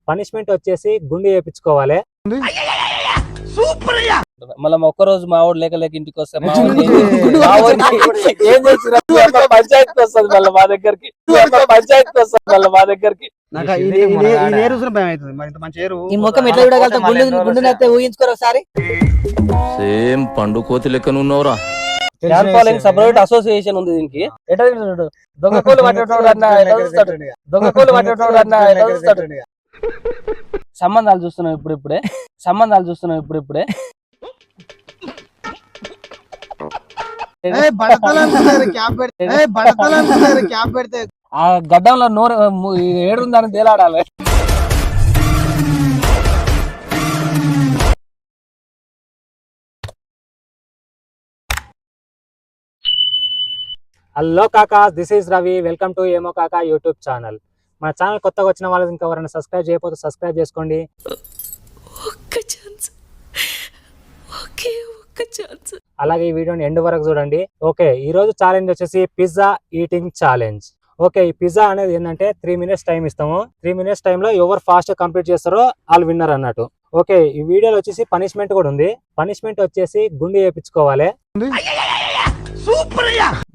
Punishment వచ్చేసి గుండు చేయించుకోవాలి. మళ్ళీ ఒక్కరోజు మా వాడు లేక ఇంటికి వస్తే ఏం చేసిన పంచాయతీకి వస్తుంది మళ్ళీ మా దగ్గరికి మా దగ్గరికి ఈ ముఖం ఎట్లా చూడగలుగుతా? గుండు నచ్చితే ఊహించుకోరు ఒకసారి. సేమ్ పండు కోతి లెక్కన ఉన్నవరా. సపరేట్ అసోసియేషన్ ఉంది దీనికి. ఎట్లా దొంగకోలు పట్టేటోడు అన్న దొంగకోలు పట్టేటోడు అన్న సంబంధాలు చూస్తున్నాం ఇప్పుడిప్పుడే ఆ గడ్డంలో నోరు ఏడుందని తేలాడాలి. హలో కాకా, this is Ravi. Welcome to ఏమో కాకా యూట్యూబ్ ఛానల్. మన ఛానల్ కొత్తగా వచ్చిన వాళ్ళు ఇంకా ఎవరైనా సబ్స్క్రైబ్ చేయకపోతే సబ్స్క్రైబ్ చేసుకోండి. అలాగే ఈ వీడియోని ఎండ్ వరకు చూడండి. ఓకే, ఈ రోజు ఛాలెంజ్ వచ్చేసి పిజ్జా ఈటింగ్ ఛాలెంజ్. ఓకే, ఈ పిజ్జా అనేది ఏంటంటే 3 minutes టైం ఇస్తాము. 3 minutes టైంలో ఎవరు ఫాస్ట్ కంప్లీట్ చేస్తారో వాళ్ళు విన్నర్ అన్నట్టు. ఓకే, ఈ వీడియోలో వచ్చేసి పనిష్మెంట్ కూడా ఉంది. పనిష్మెంట్ వచ్చేసి గుండు చేయించుకోవాలి.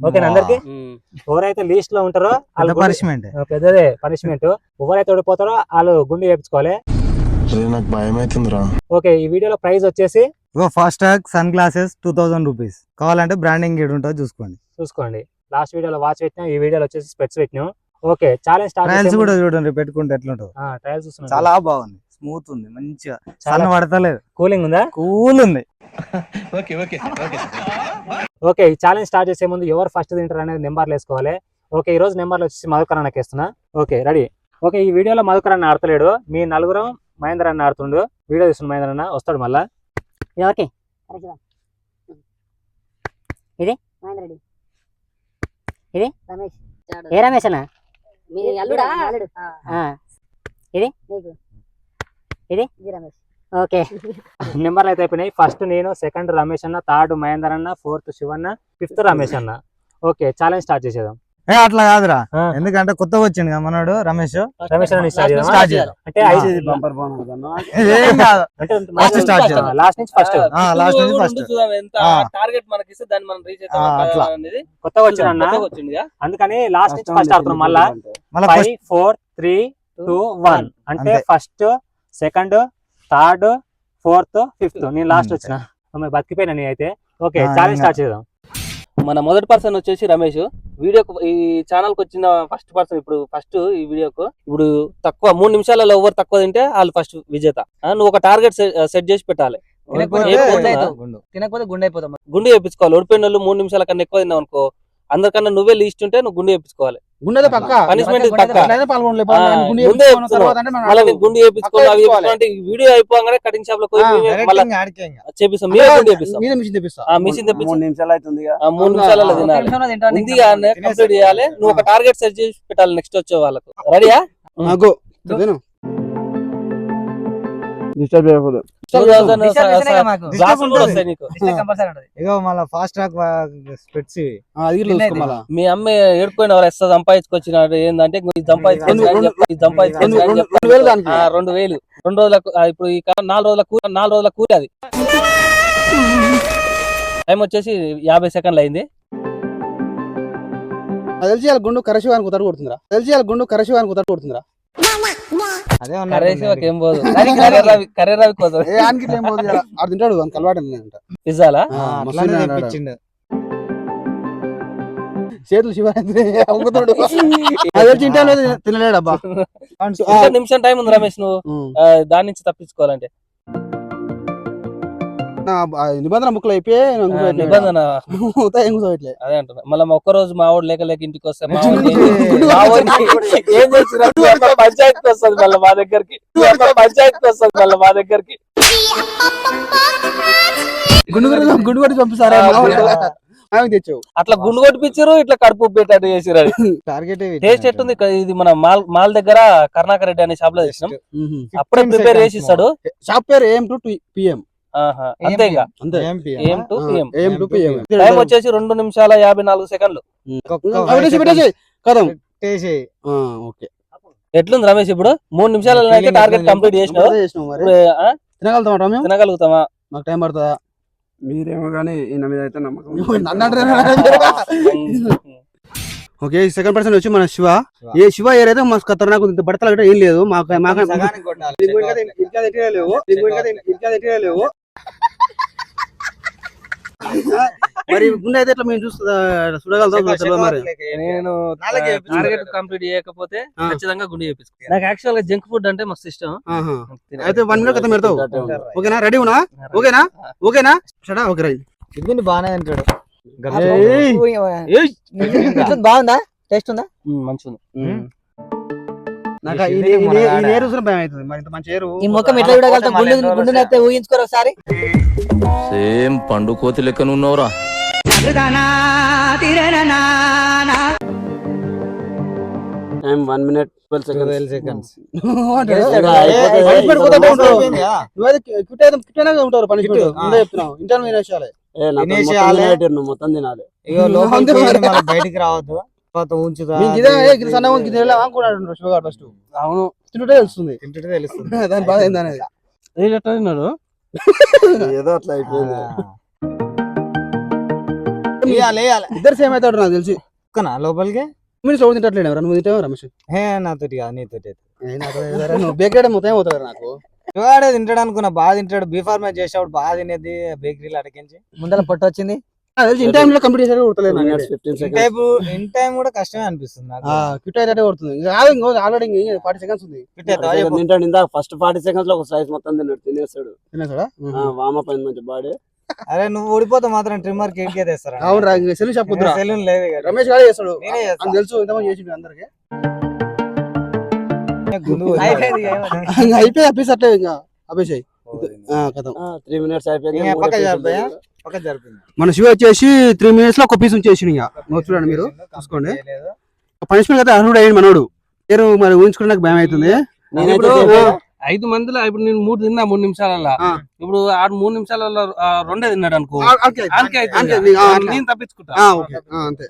ఓకే, అందరికి ఎవరైతే లీస్ట్ లో ఉంటారో వాళ్ళు పనిష్మెంట్, పెద్దదే పనిష్మెంట్. ఎవరైతే ఓడిపోతారో వాళ్ళు గుండు చేయించుకోవాలి. ఓకే, ఈ వీడియోలో ప్రైజ్ వచ్చేసి Fastrack sunglasses 2000 rupees. కావాలంటే బ్రాండింగ్ ఏడు ఉంటుంది చూసుకోండి. లాస్ట్ వీడియోలో వాచ్ పెట్టినాం, ఈ వీడియోలో వచ్చేసి స్పెట్స్ పెట్టినాం. Okay, challenge start. ట్రయల్స్ కూడా చూడండి, పెట్టుకుంటే ఎట్లుంటుంది. ట్రయల్స్ చూస్తున్నాం, చాలా బాగుంది, స్మూత్ ఉంది, మంచిగా సన్ పడతలేదు, కూలింగ్ ఉందా? కూల్ ఉంది. ఓకే, ఈ ఛాలెంజ్ స్టార్ట్ చేసే ముందు ఎవరు ఫస్ట్ తింటారు అనేది నెంబర్లు వేసుకోవాలి. ఓకే, ఈ రోజు నెంబర్లు వచ్చేసి మధుకర్ అన్నకి వేస్తున్నా. Okay, ready. ఓకే, ఈ వీడియోలో మధుకర్ అన్న ఆడతలేడు, మీ నలుగురం మహేంద్ర అన్న ఆడుతుండు. వీడియో చూస్తున్న మహేంద్ర అన్న వస్తాడు మళ్ళా. ఓకే, ఇది ఇది రమేష్. ఏ రమేష్ అన్న? ఇది రమేష్. ఓకే, నెంబర్లు అయితే అయిపోయినాయి. ఫస్ట్ నేను, సెకండ్ రమేష్ అన్న, థర్డ్ మహేందర్ అన్న, ఫోర్త్ శివన్న, ఫిఫ్త్ రమేష్ అన్న. ఓకే, ఛాలెంజ్ స్టార్ట్ చేసేద్దాం. అట్లా కాదురా, ఎందుకంటే కొత్తగా వచ్చింది కదా మనోడు రమేష్ అన్న స్టార్ట్ చేద్దాం. అంటే లాస్ట్ నుంచి ఫస్ట్ టార్గెట్ మనకి ఇస్తే దాన్ని మనం రీచ్ కొత్తగా వచ్చిన అందుకని లాస్ట్ నుంచి ఫస్ట్ ఆడుతున్నాం. మళ్ళా 5 4 3 2 1 అంటే first, second, third, fourth, fifth. నేను లాస్ట్ వచ్చిన బతికిపోయినా నేను అయితే. ఓకే, ఛాలెంజ్ స్టార్ట్ చేద్దాం. మన మొదటి పర్సన్ వచ్చేసి రమేష్. వీడియోకు ఈ ఛానల్ కు వచ్చిన ఫస్ట్ పర్సన్. ఇప్పుడు ఫస్ట్ ఈ వీడియోకు ఇప్పుడు తక్కువ 3 నిమిషాలలో ఎవరు తక్కువ తింటే వాళ్ళు ఫస్ట్ విజేత. నువ్వు ఒక టార్గెట్ సెట్ చేసి పెట్టాలి. తినకపోతే గుండె అయిపోతాం. గుండు చేయించుకోవాలి. ఓడిపోయిన వాళ్ళు 3 నిమిషాల కన్నా ఎక్కువ తిన్నావు అనుకో, అందరికన్నా నువ్వే లీస్ట్ ఉంటే నువ్వు గుండు చేయించుకోవాలి. పనిష్మెంట్ గుండు చేయించుకోవాలి. వీడియో అయిపోగానే కటింగ్ షాప్ లో చేపిస్తాం. మిషన్ తెప్పించి 3 నిమిషాలలో తినాలి. కంప్లీట్ చేయాలి. నువ్వు ఒక టార్గెట్ సెట్ చేసి పెట్టాలి నెక్స్ట్ వచ్చే వాళ్ళకు. రెడీయా? మీ అమ్మ ఏడుకోయిన ఎస్తా సంపాదించుకొచ్చినాడు. ఏంటంటే సంపాదించుకొని 2000 2 రోజులకు. ఇప్పుడు ఈ 4 రోజుల కూలి. అది టైం వచ్చేసి 50 సెకండ్లు అయింది. గుండు కరశివానికి ఉత్తర కొడుతుందిరా. చేతులు శివానంద్రి తినలేడబ్బా. నిమిషం టైం ఉంది రమేష్. నువ్వు దాని నుంచి తప్పించుకోవాలంటే నిబంధన ముక్కలు అయిపోయి నిబంధన అదే అంటున్నా. మళ్ళీ ఒక్కరోజు మా వాడు లేక ఇంటికి వస్తే పంచాయతీకి వస్తుంది మళ్ళీ మా దగ్గరికి. గుండు కొట్టి పంపిస్తారా? తెచ్చావు అట్లా గుండు కొట్టిపించారు, ఇట్లా కడుపు పెట్టాడు చేసారు. టార్గెట్ టేస్ట్ ఎట్టుంది? ఇది మన మాల్ దగ్గర కరుణాకర్ రెడ్డి అనే షాప్ లో తెచ్చినాం. అప్పుడే ప్రిపేర్ చేసి ఇస్తాడు. షాప్ పేరు AM to PM. అంతే. టైం వచ్చేసి 2 నిమిషాల 54 సెకండ్లు. ఎట్లుంది రమేష్ ఇప్పుడు 3 నిమిషాలలో అయితే టార్గెట్ కంప్లీట్ చేసినావు. ఇప్పుడు తినగలుగుతామా మేము? తినగలుగుతామా? మాకు టైం పడుతుందా? మీరేమో కానీ ఈయన మీద అయితే నమ్మకం. ఓకే, సెకండ్ పర్సన్ వచ్చి మన శివ. ఏ శివ ఏరైతే మా ఖతర్నాక్ ఉంది, బడతలు గట్రా ఏం లేదు మాకు. మరి గుండె అయితే ఎట్లా మేము చూడగలుగుతాం మరి. నేను టార్గెట్ కంప్లీట్ చేయకపోతే ఖచ్చితంగా గుండె చేపిస్తాను. నాకు యాక్చువల్ గా జంక్ ఫుడ్ అంటే మస్తు ఇష్టం. అయితే 1 మినిట్ కదా పెడతావు. ఓకేనా? రెడీ ఉన్నా? ఓకేనా? ఓకేనా? షడా ఓకే రైట్. ఇది బాగానే అంటాడు. బాగుందా? టేస్ట్ ఉందా? మంచిగా నాకు ఈ ఏరు చూసిన భయం అవుతుంది. మరి ఇంత మంచి ఏరు ఈ ముఖం ఎట్లా చూడగలుగుతాం? గుండు నైతే ఊహించుకోరు ఒకసారి. సేమ్ పండు కోతి లెక్కనున్నవరా. Time 1 minute 12 seconds. ఉంటారు పనిష్మెంట్ చెప్తున్నావు. ఇంటర్వ్యూ విషయాలే మొత్తం తినాలి. బయటికి రావద్దు. ఫస్ట్ అవును, తింటుంటే తెలుస్తుంది. దాని బాధ ఏందనేది ఏదో అట్లా అయిపోయింది. ఇద్దరు సేమ్ అవుతాడు నాకు తెలిసి. లోపలికి మీరు చదువు తింటట్లేడు. నువ్వు తింటావు రమేష్? నాతోటి కాదు, నీతోటి. నువ్వు బేకరీ మొత్తం అవుతాడు నాకు. వాడే తింటాడు అనుకున్నా, బాగా తింటాడు. బీఫార్మా చేసేవాడు బాగా తినేది బేకరీలో అటకించి. ముందర పొట్ట వచ్చింది. ఇన్ టైమ్ లో కంప్లీట్ చేసాడు. 15 seconds. ఇన్ టైం కూడా కష్టమే అనిపిస్తుంది నాకు. క్విట్ అయితే కొడుతుంది. ఆల్రెడీ 40 seconds ఉంది. తింటాడు. ఇందా ఫస్ట్ 40 seconds లో ఒక స్లైస్ మొత్తం తినేస్తాడు. తినేసాడా? వామ పైన మంచి బాడీ. అరే నువ్వు ఓడిపోతే మాత్రం ట్రిమ్మర్ కేకే తెస్తారా? అవును రా, సెలూన్ షాప్ కుదరా. సెలూన్ లేదు, రమేష్ గారే చేస్తాడు. నేనే చేస్తా. అని తెలుసు, ఇంతమంది చేసిండు అందరికి. అయిపోయి అప్పేసి అట్లే ఇంకా అప్పేసాయి కథం. 3 minutes అయిపోయింది. మన శివ వచ్చేసి 3 minutes లో ఒక పీస్ ఉంచేసి చూడండి, మీరు చూసుకోండి. పనిష్మెంట్ అయితే అర్హుడు అయ్యింది మనోడు. పేరు మరి ఊహించుకుని నాకు భయం అవుతుంది. 5 మందిలో ఇప్పుడు నేను 3 తిన్నా 3 నిమిషాలలో. ఇప్పుడు 3 నిమిషాలలో 2 తిన్నాడు అనుకో, నేను తప్పించుకుంటా. అంతే.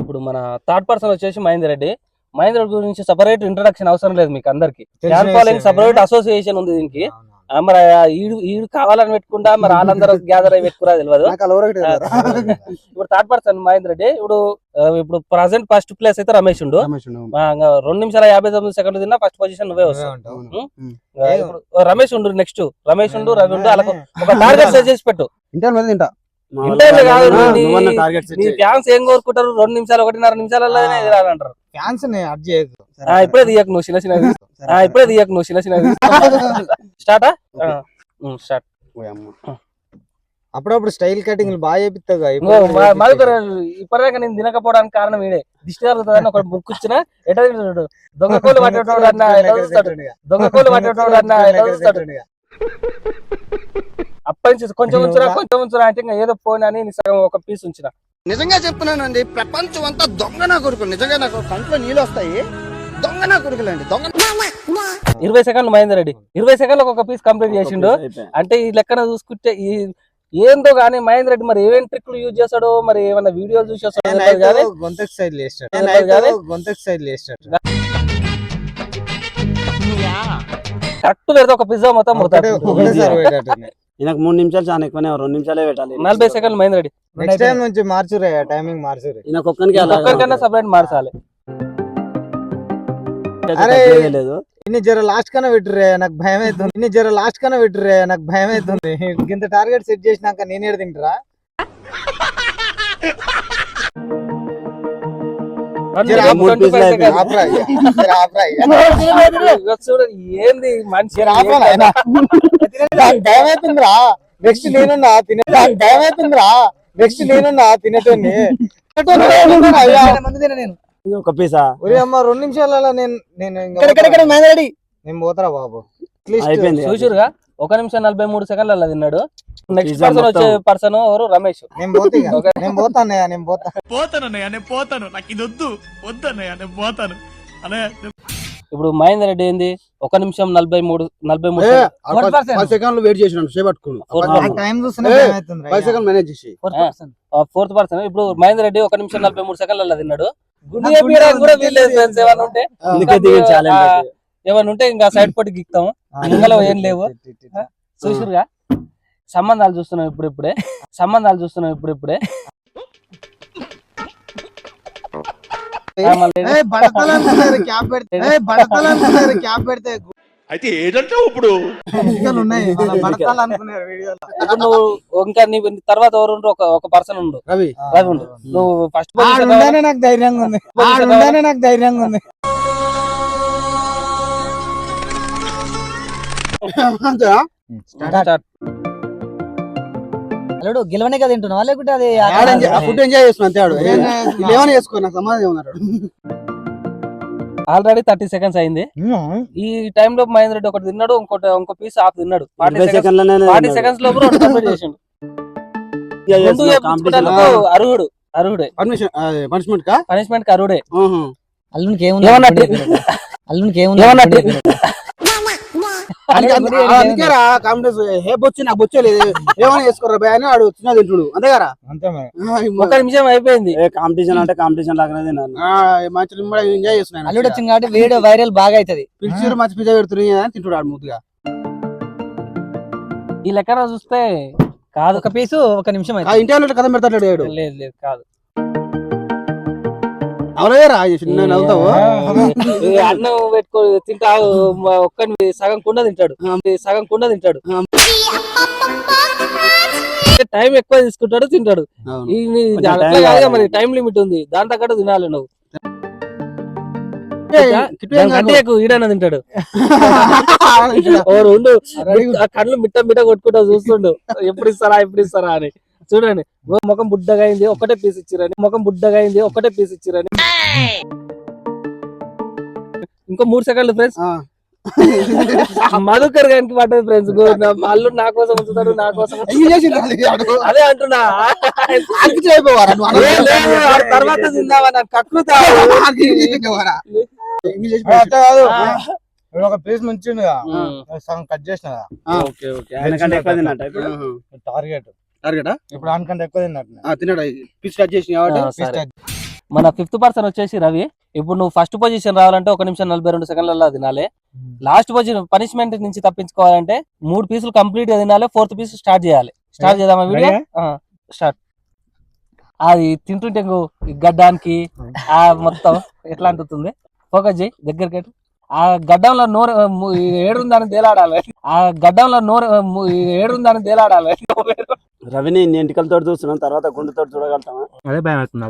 ఇప్పుడు మన థర్డ్ పర్సన్ వచ్చేసి మహేందర్ రెడ్డి. మహేందర్ రెడ్డి గురించి సెపరేట్ ఇంట్రడక్షన్ అవసరం లేదు మీకు అందరికి. ఫ్యాన్ ఫాలోయింగ్ సెపరేట్ అసోసియేషన్ ఉంది దీనికి. మరి ఈడు కావాలని పెట్టుకుంటా, మరి వాళ్ళందరూ గ్యాదర్ అయి పెట్టుకురా తెలియదు. ఇప్పుడు థర్డ్ పర్సన్ మహేందర్ రెడ్డి. ఇప్పుడు ప్రజెంట్ ఫస్ట్ ప్లేస్ అయితే రమేష్ ఉండు. 2 నిమిషాల 59 సెకండ్లు తిన్నా ఫస్ట్ పొజిషన్ నువ్వే వస్తావు. రమేష్ ఉండు నెక్స్ట్. రమేష్ ఉండు, రవి ఉండు. అలా ఒక టార్గెట్ సెట్ చేసి పెట్టు. తింటా ఫ్యాన్స్ ఏం కోరుకుంటారు? 2 నిమిషాలు 1.5 నిమిషాలలో అంటారు. ఫ్యాన్స్ అడ్జస్ట్ చేయకు. ఇప్పుడే తీయకు నువ్వు చిన్న చిన్న స్టార్ట్. అప్పుడప్పుడు స్టైల్ కటింగ్ బాగా చేపిస్తావు. ఇప్పటిదాకా నేను తినకపోవడానికి కారణం ఇదే. దిష్టి జరుగుతుందని ఒక బుక్ ఇచ్చిన ఎట తింటాడు. దొంగకోళ్ళు పట్టేటోడు అన్న దొంగకోళ్ళు పట్టేటోడు అన్న అప్పటి నుంచి కొంచెం ఉంచురా అంటే ఇంకా ఏదో పోయినా అని సగం ఒక పీస్ ఉంచిన. నిజంగా చెప్తున్నానండి, ప్రపంచం అంతా దొంగ నా కొడుకులు. నిజంగా నాకు కంట్లో నీళ్ళు వస్తాయి. దొంగ నా కొడుకులండి, దొంగ. 20 సెకండ్లు మహేందర్ రెడ్డి 20 సెకండ్లకు ఒక పీస్ కంప్లీట్ చేసిండు. అంటే ఈ లెక్కన చూసుకుంటే ఏందో గానీ మహేందర్ రెడ్డి మరి ఏమేమి ట్రిక్లు యూజ్ చేస్తాడో, మరి ఏమన్నా వీడియోలు చూసి వస్తాడు. గొంతకు సైడ్ లేస్తాడు. కరెక్ట్ పెడితే ఒక పిజ్జా మొత్తం నాకు 3 నిమిషాలు చాలా ఎక్కువనే, 2 నిమిషాలే పెట్టాలి. 40 సెకండ్లు మహేందర్ రెడ్డి. నెక్స్ట్ టైం నుంచి మార్చురే, టైమింగ్ మార్చురే. ఒక్కరికన్నా సపరేట్ మార్చాలి. లేదు ఇన్ని జర లాస్ట్ కన్నా పెట్టురే, నాకు భయం అవుతుంది. ఇంత టార్గెట్ సెట్ చేసినాక నేనేడు తింటరా? ఏంది మనిషి భయం అవుతుందిరా. నెక్స్ట్ నేనున్నా తినేటోని. ఒక పీసా అమ్మ 2 నిమిషాలలో నేను పోతారా బాబు? చూసిరుగా 1 నిమిషం 43 సెకండ్లలో తిన్నాడు. నెక్స్ట్ పర్సన్ వచ్చే పర్సన్ ఎవరు? రమేష్. నేను పోతాను. నాకు ఇది వద్దన్నయ్య, నేను పోతాను అన్నయ్య. ఇప్పుడు మహేందర్ రెడ్డి ఏంది 1 నిమిషం 43 సెకండ్లు వెయిట్ చేసినాను చేపట్టుకుని టైం చూస్తున్నా భయం అవుతుంది రా. 5 సెకండ్ మేనేజ్ చేసి 4th పర్సన్. ఇప్పుడు మహేందర్ రెడ్డి 1 నిమిషం 43 సెకండ్లలో తిన్నాడు. గుండు చేపియడానికి కూడా వీల్లేదు ఫ్రెండ్స్. ఏమన్నా ఉంటే అందుకే దిగిన ఛాలెంజ్. ఏమన్నా ఉంటే ఇంకా సైడ్ పట్టి గిక్తాము. ముంగల ఏం లేవు. చూసిరుగా సంబంధాలు చూస్తున్నాం ఇప్పుడిప్పుడే. అయితే ఏంటంటే ఇప్పుడు ఇప్పుడు నువ్వు ఇంకా నీ తర్వాత ఎవరు ఉండు? ఒక పర్సన్ ఉండు, రవి ఉండు. నువ్వు ఫస్ట్ నాకు ధైర్యంగా ఉంది. అల్లుడు గెలవనే కదా తింటున్నావా లేకుంటే అది ఫుడ్ ఎంజాయ్ చేస్తున్నా అంతే. ఆడు ఏమైనా చేసుకో, నాకు సమాధానం ఏమన్నాడు. ఆల్రెడీ 30 సెకండ్స్ అయింది. ఈ టైంలో మహేందర్ రెడ్డి ఒకటి తిన్నాడు, ఇంకో పీస్ హాఫ్ తిన్నాడు. 40 సెకండ్స్ లో కంప్లీట్ చేసిండు. అర్హుడే పనిష్మెంట్ కి అర్హుడే. అల్లునికి ఏమున్నట్టు అందుకే రా కాంపిటెన్స్ హే బొచ్చు నాకు బొచ్చలేదు ఏమైనా చేసుకోరా భయ అని వాడు చిన్న తింటుడు అంతే కదా. ఒక నిమిషం అయిపోయింది. కాంపిటీషన్ అంటే కాంపిటీషన్ లాగానే మంచి ఎంజాయ్ చేస్తున్నాను. అల్లుడు వచ్చింది కాబట్టి వీడియో వైరల్ బాగా అవుతుంది. పిలిచిరు మంచి పిజ్జా పెడుతున్నాయి తింటుడు ఆడు ముద్దుగా. ఈ లెక్కన చూస్తే కాదు. ఒక పీసు 1 నిమిషం ఇంటర్నెట్ కథ పెడతాడు. లేదు కాదు. అవలేరా నవ్వుతావు. అన్నం పెట్టుకో తింటావు. ఒక్కని సగం కుండ తింటాడు. టైం ఎక్కువ తీసుకుంటాడు తింటాడు. అట్లా కాదుగా మరి, టైం లిమిట్ ఉంది. దాని తగ్గట్టు తినాలి నువ్వు. ఈడన్నా తింటాడు. ఉండు కళ్ళు మిట్ట కొట్టుకుంటా చూస్తుండు ఎప్పుడు ఇస్తారా అని. చూడండి ముఖం బుడ్డగా అయింది, ఒకటే పీస్ ఇచ్చిరని. ఇంకో 3 సెకండ్లు ఫ్రెండ్స్. మధుకర్ గారికి పడ్డది ఫ్రెండ్స్. అల్లు నా కోసం ఉంచుతాడు, నా కోసం అదే అంటున్నా. తర్వాత తిందావా నాకు కక్కుతా. ఒక పీస్ ముంచిండు సగం కట్ చేసిన టార్గెట్ ఇప్పుడు అనుకంటే ఎక్కువ తిన్నాడు పీస్ కట్ చేసిన కాబట్టి. మన 5th పర్సన్ వచ్చేసి రవి. ఇప్పుడు నువ్వు ఫస్ట్ పొజిషన్ రావాలంటే 1 నిమిషం 42 సెకండ్లలో తినాలి. లాస్ట్ పొజిషన్ పనిష్మెంట్ నుంచి తప్పించుకోవాలంటే 3 పీసులు కంప్లీట్ గా తినాలి. 4th పీస్ స్టార్ట్ చేయాలి. స్టార్ట్ చేద్దామా వీడియో? స్టార్ట్. అది తింటుంటే గడ్డానికి ఆ మొత్తం ఎట్లా అంటుంది. ఫోకస్ చేయి దగ్గరికి. ఆ గడ్డంలో నోరు ఏడుందని తేలాడాలి. రవిని ఇంటికలతో చూస్తున్నాం, తర్వాత గుండెతో చూడగలుగుతామా? అదే భయం అవుతుంది.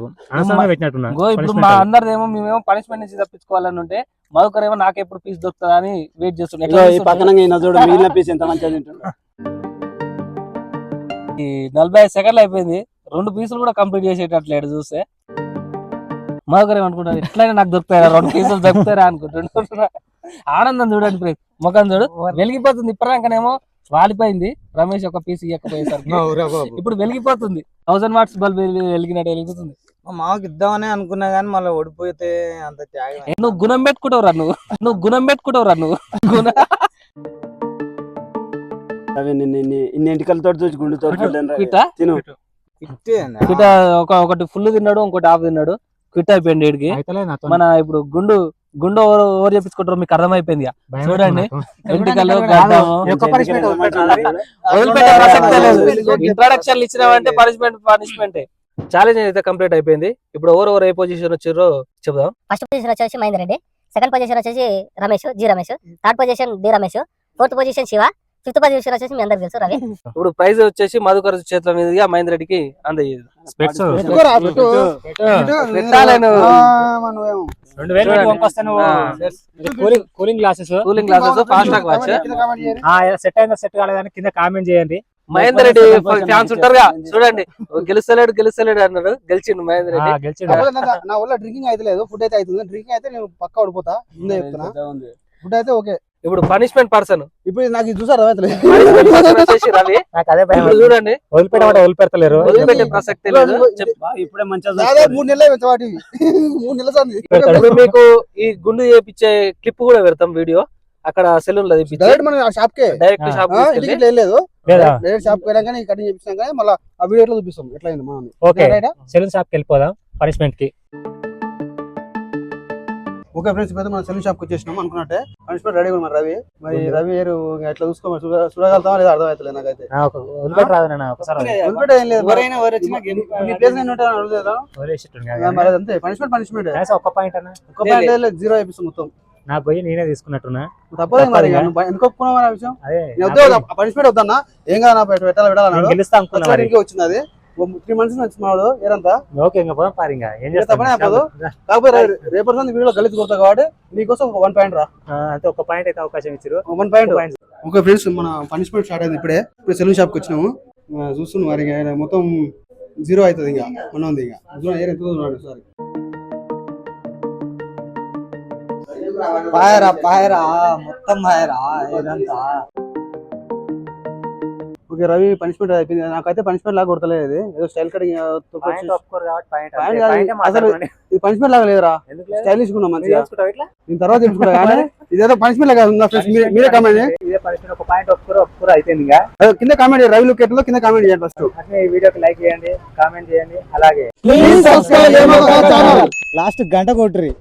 ఇప్పుడు మా అందరిదేమో మేమేమో పనిష్మెంట్ నుంచి తప్పించుకోవాలని ఉంటే, మధుకర్ ఏమో నాకెప్పుడు పీస్ దొరుకుతుందా అని వెయిట్ చేస్తున్నాడు. ఈ పక్కన చూడు మిగిలిన పీస్ ఎంత మంచిగా తింటున్నా. ఈ 45 సెకండ్లు అయిపోయింది. 2 పీసులు కూడా కంప్లీట్ చేసేటట్లేడు చూస్తే. మధుకర్ ఏమనుకుంటారు, ఎట్లయినా నాకు దొరుకుతాయి 2 పీసులు దొరుకుతారా అనుకుంటున్నా. ఆనందం చూడండి ఫ్రెండ్స్, ముఖం చూడు వెలిగిపోతుంది. ఇప్పటిదాకానేమో వాలిపోయింది. రమేష్ ఒక పీస్ ఇవ్వకపోయేసరికి ఇప్పుడు వెలిగిపోతుంది. 1000 వాట్స్ బల్బ్ వెలిగినట్టు వెలుగుతుంది. మాకు ఇద్దామని అనుకున్నా గానీ మళ్ళీ ఓడిపోతే అంత త్యాగం. నువ్వు గుణం పెట్టుకుంటావురా నువ్వు ఇన్ని ఇంటికలతో చూసి గుండెతో తిను. ఒకటి ఫుల్ తిన్నాడు, ఇంకోటి హాఫ్ తిన్నాడు. క్విట్ అయిపోయింది వీడికి. మన ఇప్పుడు గుండు ఓవర్ చేపించుకుంటారు, మీకు అర్థమైపోయింది. చూడండి ఇంట్రడక్షన్ ఇచ్చినామంటే పనిష్మెంట్. ఛాలెంజ్ అయితే కంప్లీట్ అయిపోయింది. ఇప్పుడు ఓవర్ ఏ పొజిషన్ వచ్చారో చెప్దాం. ఫస్ట్ పొజిషన్ వచ్చేసి మహేందర్ రెడ్డి, సెకండ్ పొజిషన్ వచ్చేసి Ramesh, third position D Ramesh, 4th position Shiva, 5th position వచ్చేసి మీ అందరికి తెలుసు రవి. ఇప్పుడు ప్రైజ్ వచ్చేసి మధుకర్ చేతుల మీదుగా మహేందర్ రెడ్డికి అందజేయదు. Cooling glasses fast track watch set అయిందా సెట్ కాలేదని కింద కామెంట్ చేయండి. మహేందర్ రెడ్డి ఫ్యాన్స్ ఉంటారుగా, చూడండి గెలుస్తలేడు అన్నారు. గెలిచిండు మహేందర్ రెడ్డి. నా వల్ల డ్రింకింగ్ అయితే లేదు, ఫుడ్ అయితే అవుతుంది. డ్రింకింగ్ అయితే నేను పక్కా ఓడిపోతా, ముందే చెప్తున్నా. ఫుడ్ అయితే ఓకే. ఇప్పుడు పనిష్మెంట్ పర్సన్ ఇప్పుడు నాకు ఇది చూసారు వచ్చేసి రవి. నాకు అదే భయం. ఇప్పుడు చూడండి, వదిలిపెట్టమంటే వదిలిపెడతలేరు. వదిలిపెట్టే ప్రసక్తి లేదు. ఇప్పుడే మంచిగా దాదాపు 3 నెలలు వాటి 3 నెలల సంది ఇప్పుడు మీకు ఈ గుండు చేపించే క్లిప్ కూడా పెడతాం వీడియో. అక్కడ సెలూన్ లో డైరెక్ట్ మన షాప్ కే డైరెక్ట్ షాప్ ఇంటికి ఇట్లా లేదు. లేదా డైరెక్ట్ షాప్ పోయినా కానీ కటింగ్ చేపించినా కానీ మళ్ళీ ఆ వీడియోలో చూపిస్తాం ఎట్లా అయింది మనం. ఓకే సెలూన్ షాప్ కి వెళ్ళిపోదాం పనిష్మెంట్ కి. ఓకే ఫ్రెండ్స్, ఇప్పుడు మనం సెలూన్ షాప్ కి వచ్చేసినాం అనుకున్నట్టే. పనిష్మెంట్ రెడీ మరి రవి. మరి రవి ఎట్లా చూసుకోమని చూడగలుగుతామా లేదా అర్థం అవుతలేదు నాకైతే. వదిలిపెట్టరాదు నాన్న ఒకసారి. వదిలిపెట్టే ఏం లేదు. నీ ప్లేస్ నేను ఉంటాను అడగలేదా? మరి అదంతే పనిష్మెంట్ ఒక్క పాయింట్ అన్న, ఒక్క పాయింట్ లేదు, 0 అయిపోతుంది మొత్తం. నా పోయి నేనే తీసుకున్నట్టున్నా. తప్పదు మరి ఎందుకు ఒప్పుకున్నావు మరి ఆ విషయం. పనిష్మెంట్ వద్దన్నా ఏం కాదు, నా పెట్టాలన్నాడు. గెలుస్తా అనుకున్నా. ఇంకే వచ్చింది అది 3 మంత్స్ నుంచి వచ్చినాడు ఏరంతా. ఓకే ఇంకా పోదాం పారి. ఇంకా ఏం తప్పనే అయిపోదు. కాకపోతే రేపటి వీడియోలో గలిచి కొడతా కాబట్టి నీకోసం 1 పాయింట్ రా. అంటే ఒక పాయింట్ అయితే అవకాశం ఇచ్చారు. 1 పాయింట్. ఓకే ఫ్రెండ్స్, మన పనిష్మెంట్ స్టార్ట్ అయింది ఇప్పుడే. ఇప్పుడు సెలూన్ షాప్కి వచ్చినాము. చూస్తున్నాం మరి ఇంకా మొత్తం 0 అవుతుంది. ఇంకా మన ఉంది ఇంకా సారీ పాయరా మొత్తం పాయరా ఇదంతా. ఓకే రవి పనిష్మెంట్ అయిపోయింది. నాకైతే పనిష్మెంట్ లాగా కొడతలేదు. ఏదో స్టైల్ కటింగ్ అసలు ఇది పనిష్మెంట్ లాగా లేదురా. స్టైలిష్ గా మంచిగా దీని తర్వాత తెలుసుకుంటా కానీ ఇదేదో పనిష్మెంట్ లాగా ఉందా ఫ్రెండ్స్? మీరే కామెంట్ కింద కామెంట్. రవి లుక్ ఎట్లో కింద కామెంట్ చేయండి. ఫస్ట్ ఈ వీడియోకి లైక్ చేయండి, కామెంట్ చేయండి. అలాగే లాస్ట్ గంట కొట్టురి.